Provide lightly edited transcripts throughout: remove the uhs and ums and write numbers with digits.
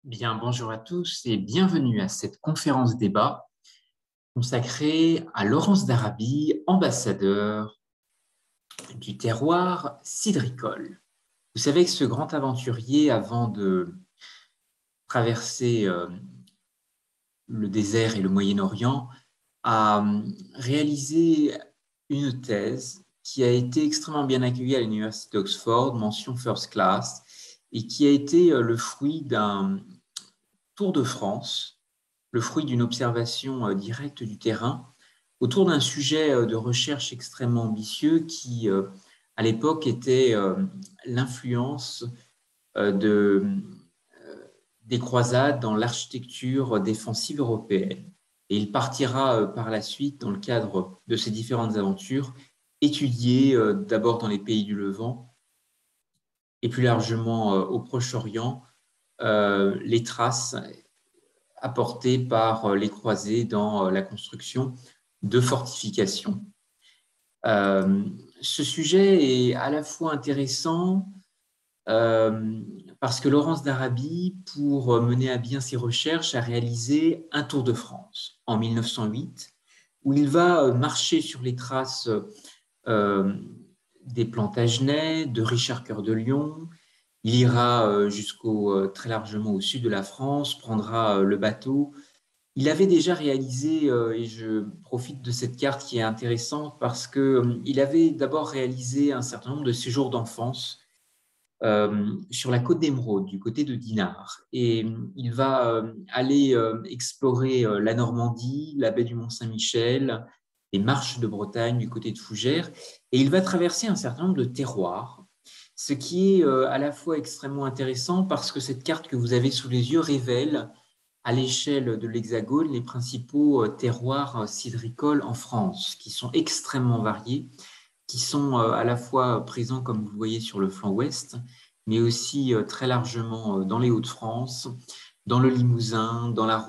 Bien, bonjour à tous et bienvenue à cette conférence débat consacrée à Laurence d'Arabie, ambassadeur du terroir cidricole. Vous savez que ce grand aventurier, avant de traverser le désert et le Moyen-Orient, a réalisé une thèse qui a été extrêmement bien accueillie à l'université d'Oxford, mention first class, et qui a été le fruit d'un tour de France, le fruit d'une observation directe du terrain autour d'un sujet de recherche extrêmement ambitieux qui, à l'époque, était l'influence des croisades dans l'architecture défensive européenne. Et il partira par la suite, dans le cadre de ces différentes aventures, étudier d'abord dans les pays du Levant et plus largement au Proche-Orient les traces apportées par les croisés dans la construction de fortifications. Ce sujet est à la fois intéressant parce que Laurence d'Arabie, pour mener à bien ses recherches, a réalisé un Tour de France en 1908, où il va marcher sur les traces des Plantagenets, de Richard Cœur de Lion. Il ira très largement au sud de la France, prendra le bateau. Il avait déjà réalisé, et je profite de cette carte qui est intéressante parce qu'il avait d'abord réalisé un certain nombre de séjours d'enfance sur la côte d'Émeraude, du côté de Dinard. Et il va aller explorer la Normandie, la baie du Mont-Saint-Michel, les marches de Bretagne du côté de Fougères. Et il va traverser un certain nombre de terroirs, ce qui est à la fois extrêmement intéressant parce que cette carte que vous avez sous les yeux révèle à l'échelle de l'Hexagone les principaux terroirs cidricoles en France, qui sont extrêmement variés, qui sont à la fois présents, comme vous le voyez, sur le flanc ouest, mais aussi très largement dans les Hauts-de-France, dans le Limousin, dans la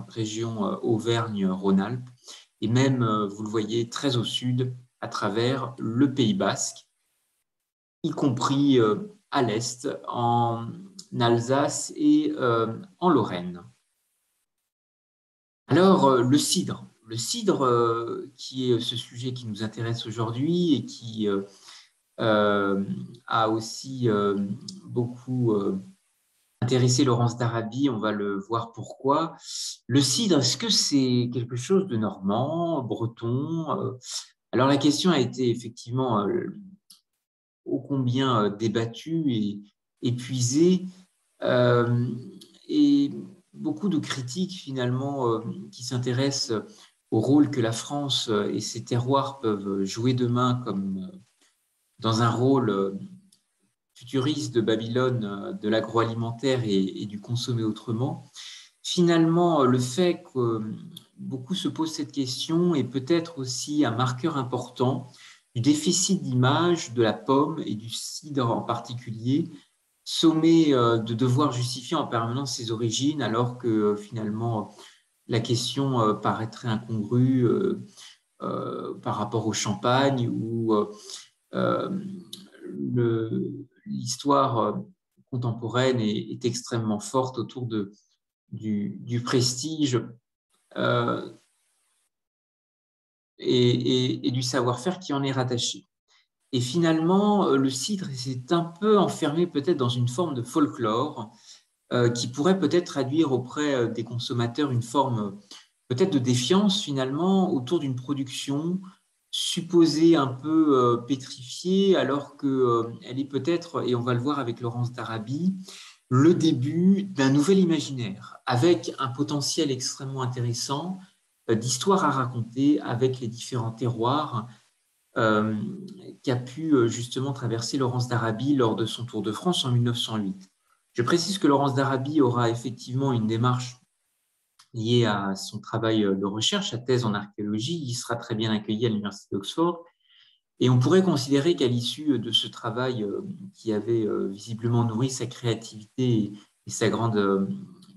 région Auvergne-Rhône-Alpes, et même, vous le voyez, très au sud, à travers le Pays basque, y compris à l'est, en Alsace et en Lorraine. Alors, le cidre. Le cidre, qui est ce sujet qui nous intéresse aujourd'hui et qui a aussi beaucoup intéressé Laurence d'Arabie, on va le voir pourquoi. Le cidre, est-ce que c'est quelque chose de normand, breton Alors, la question a été effectivement ô combien débattue et épuisée. Euh, et beaucoup de critiques finalement qui s'intéressent au rôle que la France et ses terroirs peuvent jouer demain comme dans un rôle futuriste de Babylone, de l'agroalimentaire et du consommer autrement. Finalement, le fait que beaucoup se posent cette question est peut-être aussi un marqueur important du déficit d'image de la pomme et du cidre en particulier, sommé de devoir justifier en permanence ses origines, alors que finalement la question paraîtrait incongrue par rapport au champagne ou l'histoire contemporaine est extrêmement forte autour du prestige euh, et du savoir-faire qui en est rattaché. Et finalement, le cidre s'est un peu enfermé peut-être dans une forme de folklore qui pourrait peut-être traduire auprès des consommateurs une forme peut-être de défiance finalement autour d'une production supposée un peu pétrifiée, alors qu'elle est peut-être, et on va le voir avec Laurence d'Arabie, le début d'un nouvel imaginaire, avec un potentiel extrêmement intéressant d'histoire à raconter avec les différents terroirs euh, qu'a pu justement traverser Laurence d'Arabie lors de son Tour de France en 1908. Je précise que Laurence d'Arabie aura effectivement une démarche liée à son travail de recherche, sa thèse en archéologie. Il sera très bien accueilli à l'Université d'Oxford. Et on pourrait considérer qu'à l'issue de ce travail qui avait visiblement nourri sa créativité et sa grande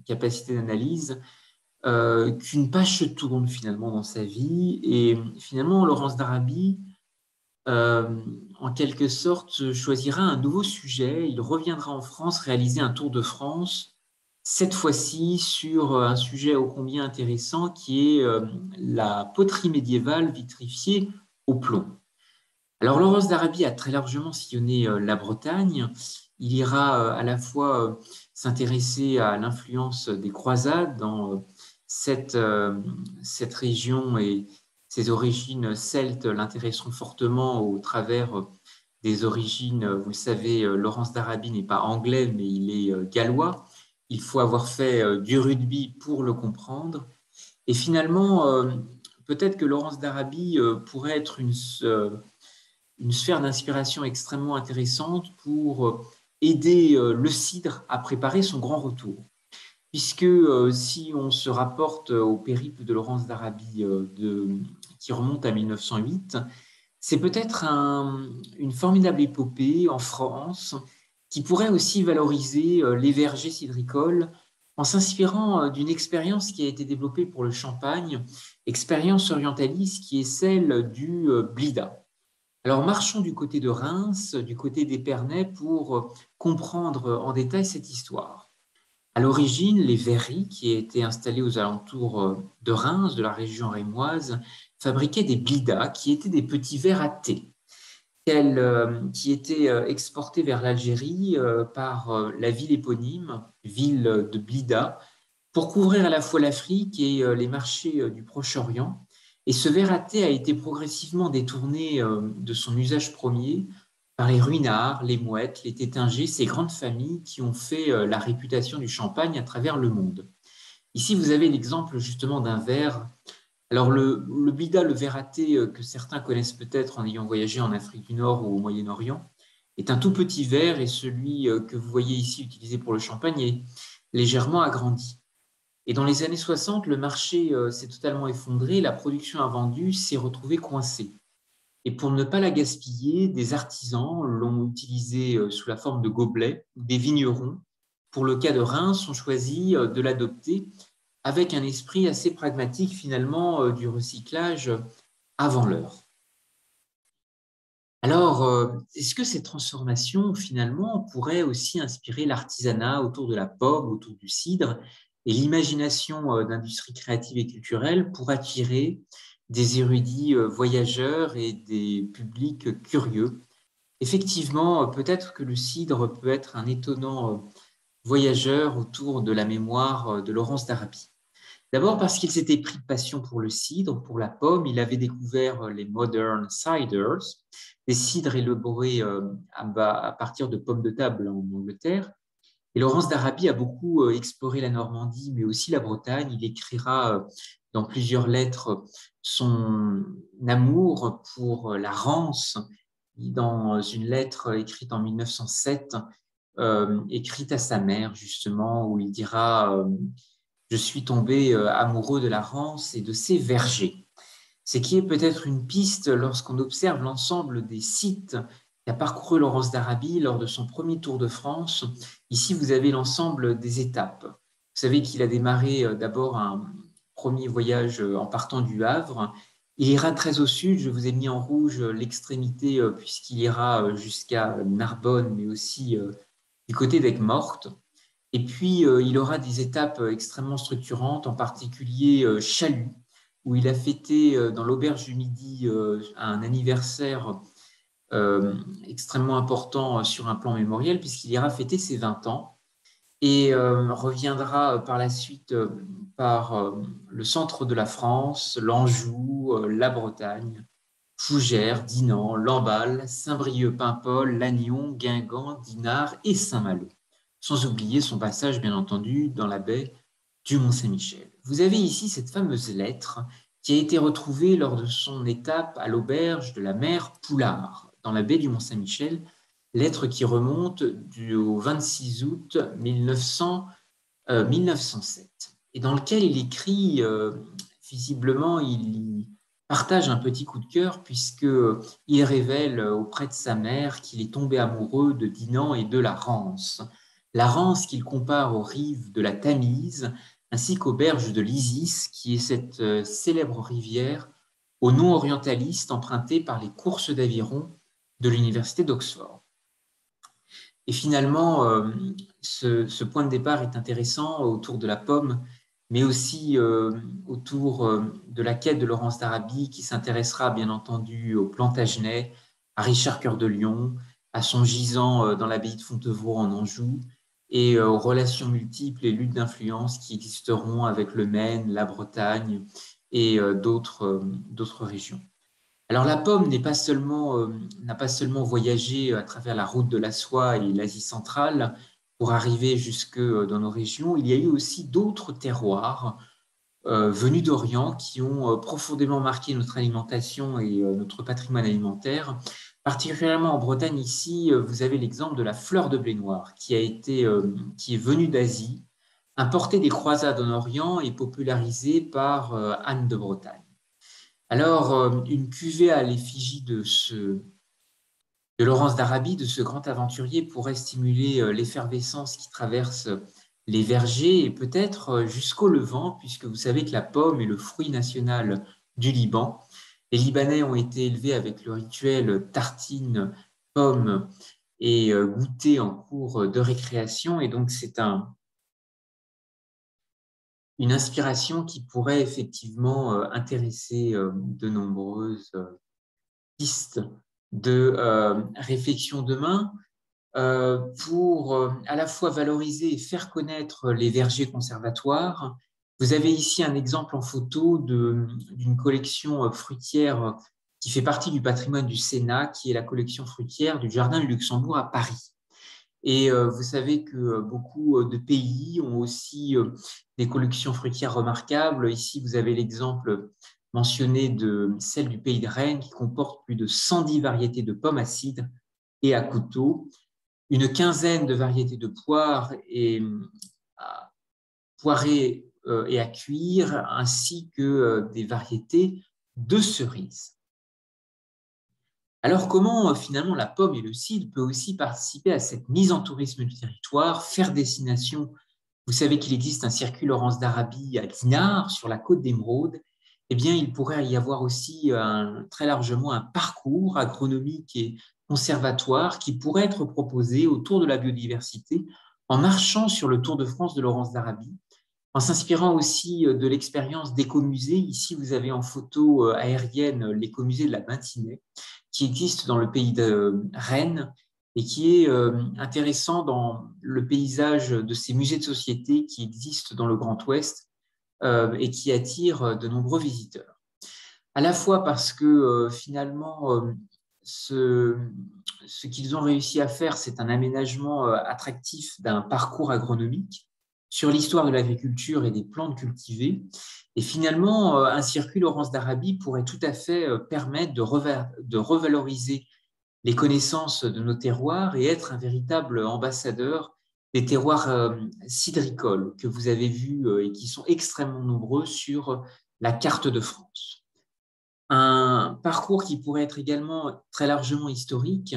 capacité d'analyse, qu'une page se tourne finalement dans sa vie. Et finalement, Laurence d'Arabie, en quelque sorte, choisira un nouveau sujet. Il reviendra en France réaliser un Tour de France cette fois-ci sur un sujet ô combien intéressant qui est la poterie médiévale vitrifiée au plomb. Alors Laurence d'Arabie a très largement sillonné la Bretagne. Il ira à la fois s'intéresser à l'influence des croisades dans cette région, et ses origines celtes l'intéresseront fortement au travers des origines. Vous le savez, Laurence d'Arabie n'est pas anglais, mais il est gallois. Il faut avoir fait du rugby pour le comprendre. Et finalement, peut-être que Laurence d'Arabie pourrait être une sphère d'inspiration extrêmement intéressante pour aider le cidre à préparer son grand retour. Puisque si on se rapporte au périple de Laurence d'Arabie qui remonte à 1908, c'est peut-être une formidable épopée en France qui pourrait aussi valoriser les vergers cidricoles en s'inspirant d'une expérience qui a été développée pour le Champagne, expérience orientaliste qui est celle du Blida. Alors, marchons du côté de Reims, du côté d'Épernay, pour comprendre en détail cette histoire. À l'origine, les verreries, qui étaient installées aux alentours de Reims, de la région rémoise, fabriquaient des blidas, qui étaient des petits verres à thé, qui étaient exportés vers l'Algérie par la ville éponyme, ville de Blida, pour couvrir à la fois l'Afrique et les marchés du Proche-Orient. Et ce verre à thé a été progressivement détourné de son usage premier par les ruinards, les mouettes, les tétingers, ces grandes familles qui ont fait la réputation du champagne à travers le monde. Ici, vous avez l'exemple justement d'un verre. Alors, le Blida, le verre à thé que certains connaissent peut-être en ayant voyagé en Afrique du Nord ou au Moyen-Orient, est un tout petit verre, et celui que vous voyez ici utilisé pour le champagne est légèrement agrandi. Et dans les années 60, le marché s'est totalement effondré, la production invendue s'est retrouvée coincée. Et pour ne pas la gaspiller, des artisans l'ont utilisée sous la forme de gobelets. Des vignerons, pour le cas de Reims, ont choisi de l'adopter avec un esprit assez pragmatique finalement du recyclage avant l'heure. Alors, est-ce que ces transformations, finalement, pourraient aussi inspirer l'artisanat autour de la pomme, autour du cidre, et l'imagination d'industries créatives et culturelles pour attirer des érudits voyageurs et des publics curieux? Effectivement, peut-être que le cidre peut être un étonnant voyageur autour de la mémoire de Laurence d'Arabie. D'abord parce qu'il s'était pris de passion pour le cidre, pour la pomme. Il avait découvert les modern ciders, des cidres élaborés à partir de pommes de table en Angleterre. Et Laurence d'Arabie a beaucoup exploré la Normandie, mais aussi la Bretagne. Il écrira dans plusieurs lettres son amour pour la Rance. Dans une lettre écrite en 1907, écrite à sa mère, justement, où il dira je suis tombé amoureux de la Rance et de ses vergers. Ce qui est peut-être une piste lorsqu'on observe l'ensemble des sites qu'a parcouru Laurence d'Arabie lors de son premier Tour de France. Ici, vous avez l'ensemble des étapes. Vous savez qu'il a démarré d'abord un premier voyage en partant du Havre. Il ira très au sud. Je vous ai mis en rouge l'extrémité puisqu'il ira jusqu'à Narbonne, mais aussi du côté d'Aigues-Mortes. Et puis, il aura des étapes extrêmement structurantes, en particulier Chalut, où il a fêté dans l'auberge du Midi un anniversaire extrêmement important sur un plan mémoriel, puisqu'il ira fêter ses 20 ans et reviendra par la suite par le centre de la France, l'Anjou, la Bretagne, Fougères, Dinan, Lamballe, Saint-Brieuc-Paimpol, Lannion, Guingamp, Dinard et Saint-Malo. Sans oublier son passage, bien entendu, dans la baie du Mont-Saint-Michel. Vous avez ici cette fameuse lettre qui a été retrouvée lors de son étape à l'auberge de la mère Poulard, dans la baie du Mont-Saint-Michel, lettre qui remonte au 26 août 1907, et dans lequel il écrit, visiblement, il partage un petit coup de cœur puisqu'il révèle auprès de sa mère qu'il est tombé amoureux de Dinan et de la Rance qu'il compare aux rives de la Tamise ainsi qu'aux berges de l'Isis, qui est cette célèbre rivière au nom orientaliste empruntée par les courses d'aviron de l'université d'Oxford. Et finalement, ce point de départ est intéressant autour de la pomme, mais aussi autour de la quête de Laurence d'Arabie, qui s'intéressera bien entendu au Plantagenet, à Richard Cœur de Lion, à son gisant dans l'abbaye de Fontevraud en Anjou, et aux relations multiples et luttes d'influence qui existeront avec le Maine, la Bretagne et d'autres régions. Alors la pomme n'a pas seulement voyagé à travers la route de la soie et l'Asie centrale pour arriver jusque dans nos régions. Il y a eu aussi d'autres terroirs venus d'Orient qui ont profondément marqué notre alimentation et notre patrimoine alimentaire. Particulièrement en Bretagne, ici, vous avez l'exemple de la fleur de blé noir qui est venue d'Asie, importée des croisades en Orient et popularisée par Anne de Bretagne. Alors, une cuvée à l'effigie de Laurence d'Arabie, de ce grand aventurier, pourrait stimuler l'effervescence qui traverse les vergers et peut-être jusqu'au Levant, puisque vous savez que la pomme est le fruit national du Liban. Les Libanais ont été élevés avec le rituel tartine, pomme et goûter en cours de récréation, et donc c'est une inspiration qui pourrait effectivement intéresser de nombreuses pistes de réflexion demain pour à la fois valoriser et faire connaître les vergers conservatoires. Vous avez ici un exemple en photo d'une collection fruitière qui fait partie du patrimoine du Sénat, qui est la collection fruitière du Jardin du Luxembourg à Paris. Et vous savez que beaucoup de pays ont aussi des collections fruitières remarquables. Ici, vous avez l'exemple mentionné de celle du pays de Rennes qui comporte plus de 110 variétés de pommes acides et à couteau, une quinzaine de variétés de poires et poirées et à cuire, ainsi que des variétés de cerises. Alors, comment finalement la pomme et le cidre peuvent aussi participer à cette mise en tourisme du territoire, faire destination? Vous savez qu'il existe un circuit Laurence d'Arabie à Dinard, sur la côte d'Émeraude. Eh bien, il pourrait y avoir aussi très largement un parcours agronomique et conservatoire qui pourrait être proposé autour de la biodiversité en marchant sur le Tour de France de Laurence d'Arabie, en s'inspirant aussi de l'expérience d'écomusées. Ici, vous avez en photo aérienne l'écomusée de la Bintinée, qui existe dans le pays de Rennes et qui est intéressant dans le paysage de ces musées de société qui existent dans le Grand Ouest et qui attirent de nombreux visiteurs. À la fois parce que finalement, ce qu'ils ont réussi à faire, c'est un aménagement attractif d'un parcours agronomique sur l'histoire de l'agriculture et des plantes cultivées. Et finalement, un circuit Laurence d'Arabie pourrait tout à fait permettre de revaloriser les connaissances de nos terroirs et être un véritable ambassadeur des terroirs cidricoles que vous avez vus et qui sont extrêmement nombreux sur la carte de France. Un parcours qui pourrait être également très largement historique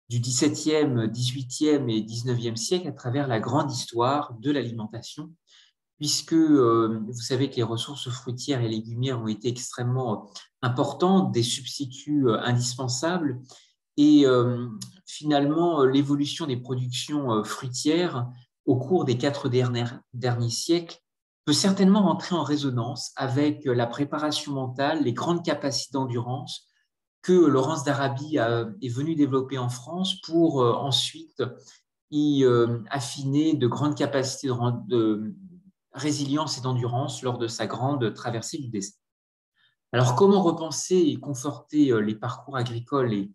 du XVIIe, XVIIIe et XIXe siècle à travers la grande histoire de l'alimentation, puisque vous savez que les ressources fruitières et légumières ont été extrêmement importantes, des substituts indispensables, et finalement l'évolution des productions fruitières au cours des 4 derniers siècles peut certainement rentrer en résonance avec la préparation mentale, les grandes capacités d'endurance que Laurence d'Arabie est venue développer en France pour ensuite y affiner de grandes capacités de résilience et d'endurance lors de sa grande traversée du désert. Alors, comment repenser et conforter les parcours agricoles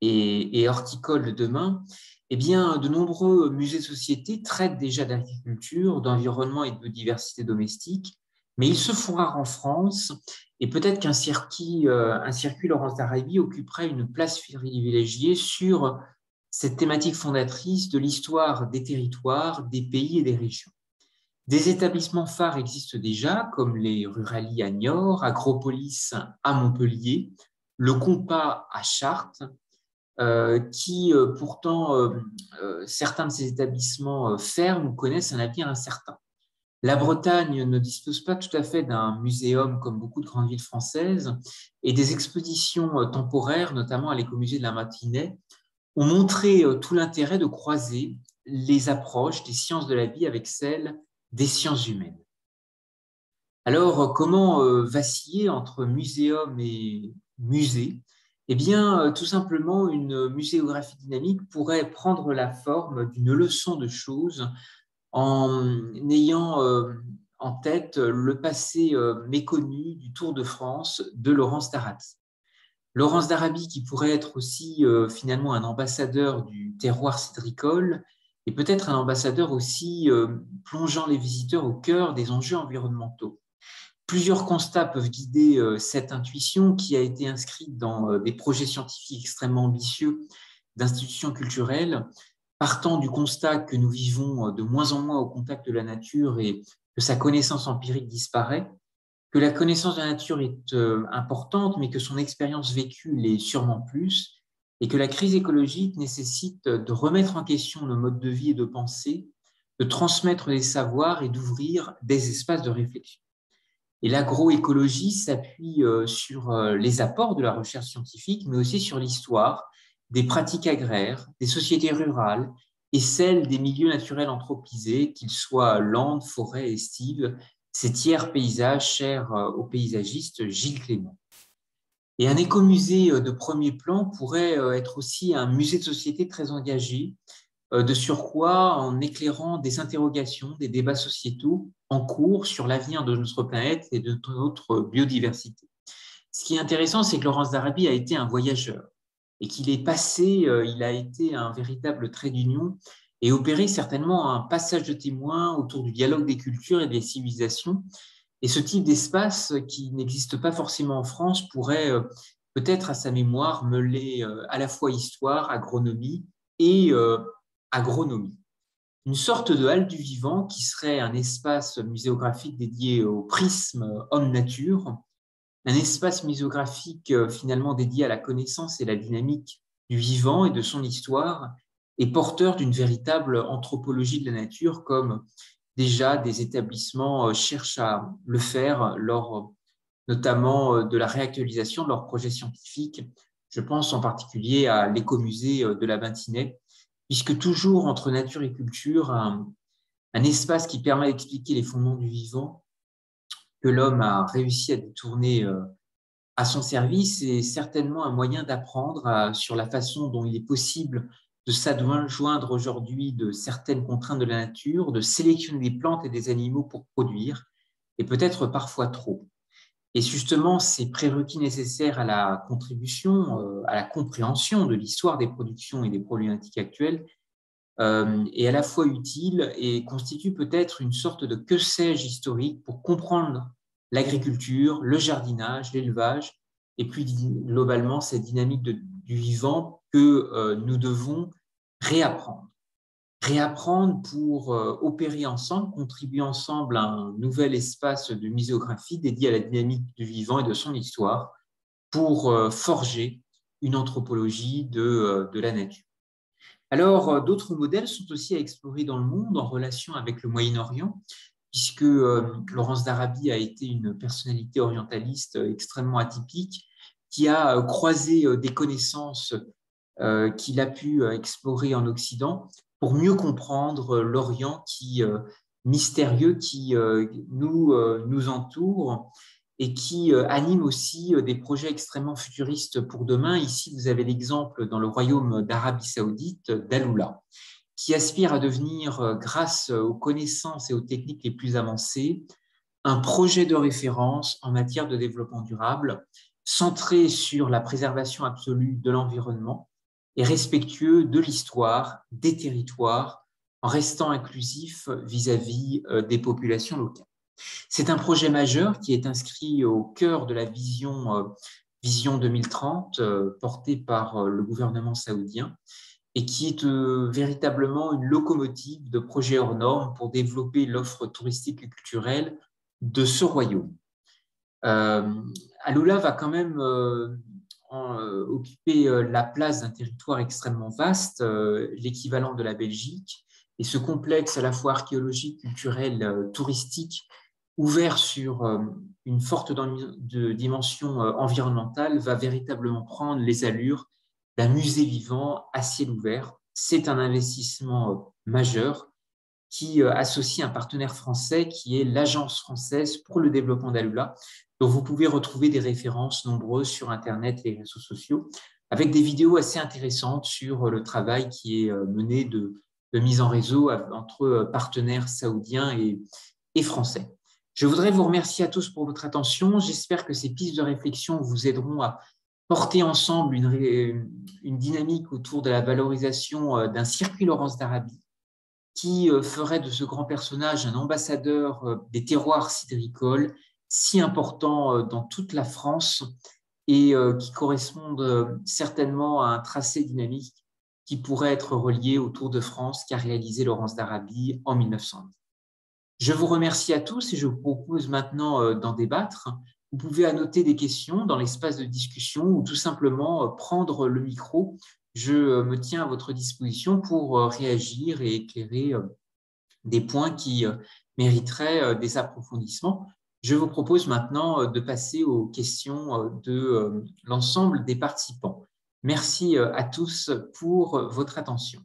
et horticoles de demain? Eh bien, de nombreux musées-sociétés traitent déjà d'agriculture, d'environnement et de biodiversité domestique, mais ils se font rares en France et peut-être qu'un circuit Laurence d'Arabie occuperait une place privilégiée sur cette thématique fondatrice de l'histoire des territoires, des pays et des régions. Des établissements phares existent déjà, comme les Ruralies à Niort, Agropolis à Montpellier, le Compas à Chartres, qui pourtant, certains de ces établissements ferment ou connaissent un avenir incertain. La Bretagne ne dispose pas tout à fait d'un muséum comme beaucoup de grandes villes françaises et des expositions temporaires, notamment à l'écomusée de la Matinée, ont montré tout l'intérêt de croiser les approches des sciences de la vie avec celles des sciences humaines. Alors, comment vaciller entre muséum et musée? Eh bien, tout simplement, une muséographie dynamique pourrait prendre la forme d'une leçon de choses en ayant en tête le passé méconnu du Tour de France de Laurence Darabie. Laurence Darabie qui pourrait être aussi finalement un ambassadeur du terroir cidricole et peut-être un ambassadeur aussi plongeant les visiteurs au cœur des enjeux environnementaux. Plusieurs constats peuvent guider cette intuition qui a été inscrite dans des projets scientifiques extrêmement ambitieux d'institutions culturelles, partant du constat que nous vivons de moins en moins au contact de la nature et que sa connaissance empirique disparaît, que la connaissance de la nature est importante, mais que son expérience vécue l'est sûrement plus, et que la crise écologique nécessite de remettre en question nos modes de vie et de pensée, de transmettre des savoirs et d'ouvrir des espaces de réflexion. Et l'agroécologie s'appuie sur les apports de la recherche scientifique, mais aussi sur l'histoire des pratiques agraires, des sociétés rurales et celles des milieux naturels anthropisés, qu'ils soient landes, forêts, estives, ces tiers paysages chers au paysagiste Gilles Clément. Et un écomusée de premier plan pourrait être aussi un musée de société très engagé, de surcroît en éclairant des interrogations, des débats sociétaux en cours sur l'avenir de notre planète et de notre biodiversité. Ce qui est intéressant, c'est que Laurence Darabie a été un voyageur et qu'il est passé, il a été un véritable trait d'union et opéré certainement un passage de témoin autour du dialogue des cultures et des civilisations. Et ce type d'espace qui n'existe pas forcément en France pourrait peut-être à sa mémoire mêler à la fois histoire, agronomie et agronomie. Une sorte de halle du vivant qui serait un espace muséographique dédié au prisme homme-nature, un espace muséographique finalement dédié à la connaissance et la dynamique du vivant et de son histoire, et porteur d'une véritable anthropologie de la nature, comme déjà des établissements cherchent à le faire lors notamment de la réactualisation de leurs projets scientifiques. Je pense en particulier à l'écomusée de la Bintinais, puisque toujours entre nature et culture, un espace qui permet d'expliquer les fondements du vivant que l'homme a réussi à détourner à son service est certainement un moyen d'apprendre sur la façon dont il est possible de s'adjoindre aujourd'hui de certaines contraintes de la nature, de sélectionner des plantes et des animaux pour produire, et peut-être parfois trop. Et justement, ces prérequis nécessaires à la contribution, à la compréhension de l'histoire des productions et des problématiques actuelles est à la fois utile et constitue peut-être une sorte de que sais-je historique pour comprendre l'agriculture, le jardinage, l'élevage, et plus globalement cette dynamique du vivant que nous devons réapprendre. Réapprendre pour opérer ensemble, contribuer ensemble à un nouvel espace de muséographie dédié à la dynamique du vivant et de son histoire pour forger une anthropologie de la nature. Alors, d'autres modèles sont aussi à explorer dans le monde en relation avec le Moyen-Orient, puisque Laurence Darabie a été une personnalité orientaliste extrêmement atypique, qui a croisé des connaissances qu'il a pu explorer en Occident pour mieux comprendre l'Orient mystérieux qui nous entoure et qui anime aussi des projets extrêmement futuristes pour demain. Ici, vous avez l'exemple dans le royaume d'Arabie Saoudite d'Aloula, qui aspire à devenir, grâce aux connaissances et aux techniques les plus avancées, un projet de référence en matière de développement durable, centré sur la préservation absolue de l'environnement et respectueux de l'histoire, des territoires, en restant inclusif vis-à-vis des populations locales. C'est un projet majeur qui est inscrit au cœur de la Vision 2030 portée par le gouvernement saoudien et qui est véritablement une locomotive de projets hors normes pour développer l'offre touristique et culturelle de ce royaume. Aloula va quand même occuper la place d'un territoire extrêmement vaste, l'équivalent de la Belgique, et ce complexe à la fois archéologique, culturel, touristique, ouvert sur une forte dimension environnementale, va véritablement prendre les allures d'un musée vivant à ciel ouvert. C'est un investissement majeur qui associe un partenaire français qui est l'Agence française pour le développement d'Alula, dont vous pouvez retrouver des références nombreuses sur Internet et les réseaux sociaux, avec des vidéos assez intéressantes sur le travail qui est mené de mise en réseau entre partenaires saoudiens et français. Je voudrais vous remercier à tous pour votre attention. J'espère que ces pistes de réflexion vous aideront à porter ensemble une dynamique autour de la valorisation d'un circuit Laurence d'Arabie qui ferait de ce grand personnage un ambassadeur des terroirs cidricoles si important dans toute la France et qui correspondent certainement à un tracé dynamique qui pourrait être relié au Tour de France qu'a réalisé Laurence d'Arabie en 1910. Je vous remercie à tous et je vous propose maintenant d'en débattre. Vous pouvez annoter des questions dans l'espace de discussion ou tout simplement prendre le micro. Je me tiens à votre disposition pour réagir et éclairer des points qui mériteraient des approfondissements. Je vous propose maintenant de passer aux questions de l'ensemble des participants. Merci à tous pour votre attention.